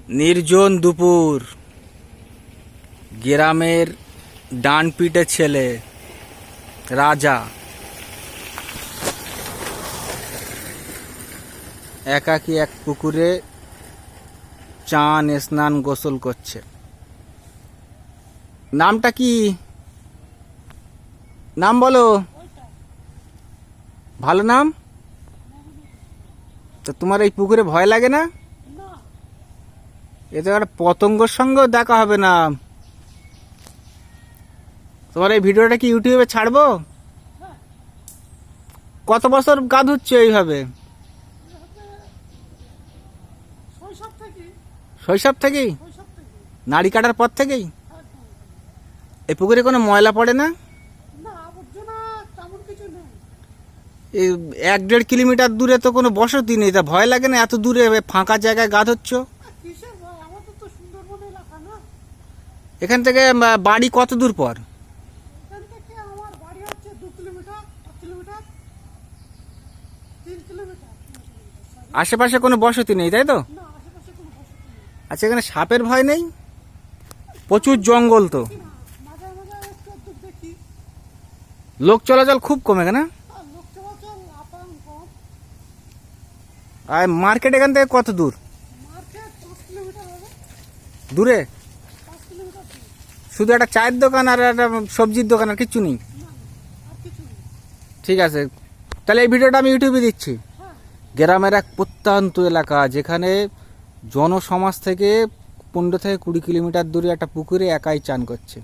নির্জন দুপুর, গ্রামের ডান পিঠে ছেলে রাজা একাকী এক পুকুরে চান স্নান গোসল করছে। নামটা কি? নাম বলো। ভালো নাম তো। তোমার এই পুকুরে ভয় লাগে না? এতে একটা পতঙ্গর সঙ্গেও দেখা হবে না। তোমার এই ভিডিওটা কি ইউটিউবে ছাড়বো? কত বছর গা ধুচ্ছে এইভাবে? শৈশব থেকেই? নাড়ি কাটার পর থেকেই? এই পুকুরে কোনো ময়লা পড়ে না? এই 1-1.5 কিলোমিটার দূরে তো কোনো বসতি নেই, তা ভয় লাগে না? এত দূরে ফাঁকা জায়গায় গা ধুচ্ছ। এখান থেকে বাড়ি কত দূর পর? আশেপাশে কোনো বসতি নেই, তাই তো? আচ্ছা, এখানে সাপের ভয় নেই? প্রচুর জঙ্গল তো। লোক চলাচল খুব কম এখানে। আর মার্কেট এখান থেকে কত দূর? দূরে? শুধু একটা চায়ের দোকান আর একটা সবজির দোকান, আর কিচ্ছু নেই? ঠিক আছে, তাহলে এই ভিডিওটা আমি ইউটিউবে দিচ্ছি। গ্রামের এক প্রত্যন্ত এলাকা, যেখানে জনসমাজ থেকে 15 থেকে 20 কিলোমিটার দূরে একটা পুকুরে একাই চান করছে।